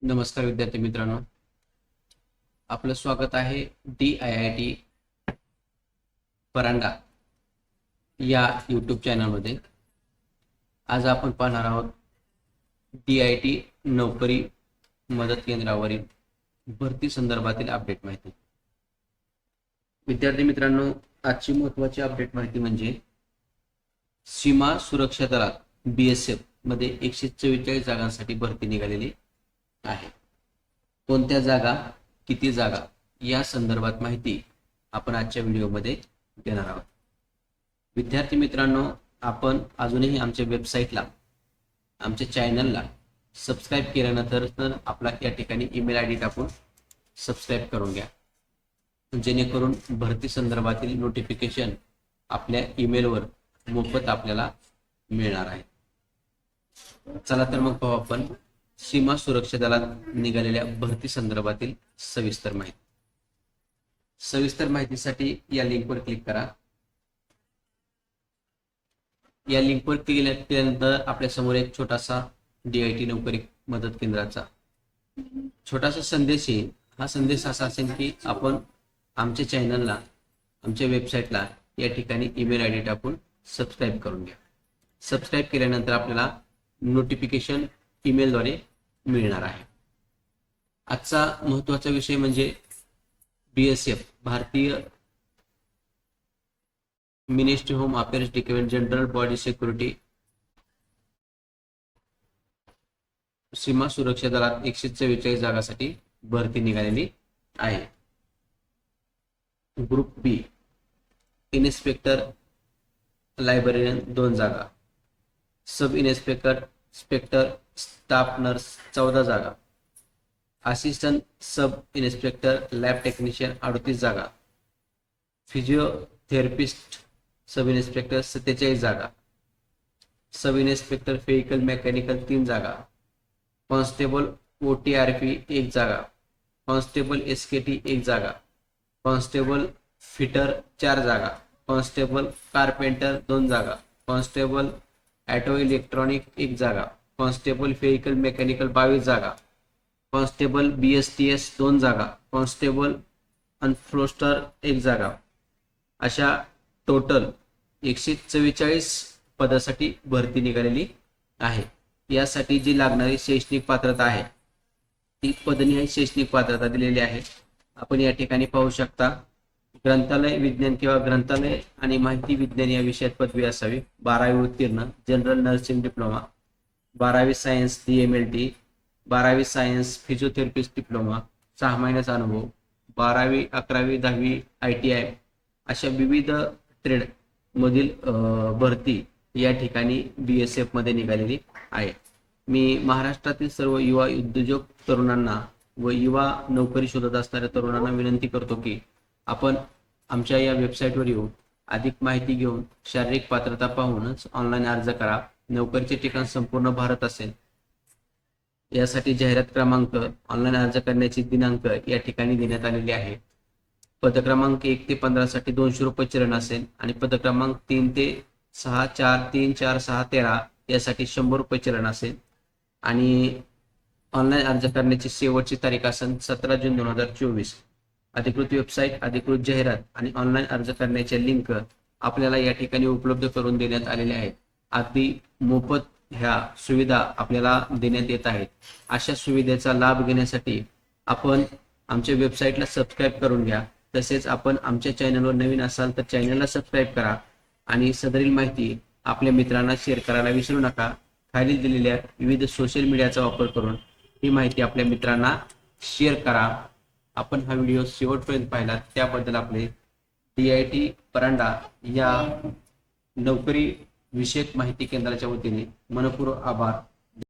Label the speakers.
Speaker 1: नमस्कार विद्यार्थी मित्रांनो, आपलं स्वागत आहे DIIT परांडा या यूट्यूब चॅनलमध्ये। आज आपण पाहणार आहोत DIT नोकरी मदत केंद्रावरील भरती संदर्भातील अपडेट माहिती। विद्यार्थी मित्रांनो, आजची महत्त्वाची अपडेट माहिती म्हणजे सीमा सुरक्षा दलात BSF मध्ये 144 जागांसाठी भरती निघालेली आहे। कोणत्या जागा, किती जागा या संदर्भात माहिती आपण आजच्या व्हिडिओमध्ये देणार आहोत। विद्यार्थी मित्रांनो, आपण अजूनही आमच्या वेबसाईटला, आमच्या चॅनलला सबस्क्राइब केल्यानंतर तर आपला या ठिकाणी ईमेल आयडी टाकून सबस्क्राइब करून घ्या, जेणेकरून भरती संदर्भातील नोटिफिकेशन आपल्या ईमेलवर मोफत आपल्याला मिळणार आहे। चला तर मग पाहू आपण सीमा सुरक्षा दलात निघालेल्या भरती संदर्भातील सविस्तर माहिती। सविस्तर माहितीसाठी या लिंकवर क्लिक करा। या लिंकवर क्लिक केल्यानंतर आपल्या समोर एक छोटासा DIT नोकरी मदत केंद्राचा छोटासा संदेश येईल। हा संदेश असा असेल की आपण आमच्या चॅनलला, आमच्या वेबसाईटला या ठिकाणी ईमेल आयडी टाकून सबस्क्राइब करून घ्या। सबस्क्राइब केल्यानंतर आपल्याला नोटिफिकेशन ईमेलद्वारे मिळणार आहे। आजचा महत्त्वाचा विषय म्हणजे BSF, भारतीय ministry home affairs department general body security सीमा सुरक्षा दलात 144 जागांसाठी भरती निघालेली आहे। ग्रुप बी इन्स्पेक्टर लायब्ररीयन 2 जागा, सब इन्स्पेक्टर स्टाफ नर्स 14 जागा, assistant sub inspector lab technician 38 जागा, फिजिओथेरपिस्ट सब इन्स्पेक्टर 47 जागा, सब इन्स्पेक्टर व्हेइकल मेकॅनिकल 3 जागा, कॉन्स्टेबल OTRP 1 जागा, कॉन्स्टेबल SKT 1 जागा, कॉन्स्टेबल फिटर 4 जागा, कॉन्स्टेबल कारपेंटर 2 जागा, कॉन्स्टेबल ऑटो इलेक्ट्रॉनिक 1 जागा, कॉन्स्टेबल व्हेइकल मेकॅनिकल 22 जागा, कॉन्स्टेबल BSTS 2 जागा, कॉन्स्टेबल अनफ्लोस्टर 1 जागा, अशा टोटल 144 पदासाठी भरती निघालेली आहे। यासाठी जी लागणारी शैक्षणिक पात्रता आहे ती पदनिहाय शैक्षणिक पात्रता दिलेली आहे। आपण या ठिकाणी पाहू शकता, ग्रंथालय विज्ञान किंवा ग्रंथालय आणि माहिती विज्ञान या विषयात पदवी असावी, 12वी उत्तीर्ण, जनरल नर्सिंग डिप्लोमा, 12वी सायन्स DMLT, 12वी सायन्स फिजिओथेरपिस्ट डिप्लोमा, 6 महिन्याचा अनुभव, 12वी 11वी 10वी ITI अशा विविध ट्रेड मधील भरती या ठिकाणी BSF मध्ये निघालेली आहे। मी महाराष्ट्रातील सर्व युवा उद्योजक तरुणांना व युवा नोकरी शोधत असणाऱ्या तरुणांना विनंती करतो की आपण आमच्या या वेबसाईटवर येऊन अधिक माहिती घेऊन शारीरिक पात्रता पाहूनच ऑनलाईन अर्ज करा। नोकरीचे ठिकाण संपूर्ण भारत असेल। यासाठी जाहिरात क्रमांक, ऑनलाईन अर्ज करण्याची दिनांक या ठिकाणी देण्यात आलेली आहे। पद क्रमांक 1 ते 15 साठी 200 रुपये चलन असेल आणि पद क्रमांक 3 ते 6, 4, 3, 4, 6, 13 यासाठी 100 रुपये चलन असेल आणि ऑनलाईन अर्ज करण्याची शेवटची तारीख असेल 17 जून 2024। अधिकृत वेबसाईट, अधिकृत जाहिरात आणि ऑनलाईन अर्ज करण्याच्या लिंक आपल्याला या ठिकाणी उपलब्ध करून देण्यात आलेल्या आहेत। अगदी मोफत ह्या सुविधा आपल्याला देण्यात येत आहेत। अशा सुविधेचा लाभ घेण्यासाठी आपण आमच्या वेबसाईटला सबस्क्राइब करून घ्या। तसेच आपण आमच्या चॅनलवर नवीन असाल तर चॅनलला सबस्क्राइब करा आणि सदरील माहिती आपल्या मित्रांना शेअर करायला विसरू नका। खाली दिलेल्या विविध सोशल मीडियाचा वापर करून ही माहिती आपल्या मित्रांना शेअर करा। आपण हा व्हिडिओ शेवटपर्यंत पाहिला त्याबद्दल आपले DIT परांडा या नोकरी विषयक माहिती केंद्राच्या वतीने मनपूर्वक आभार।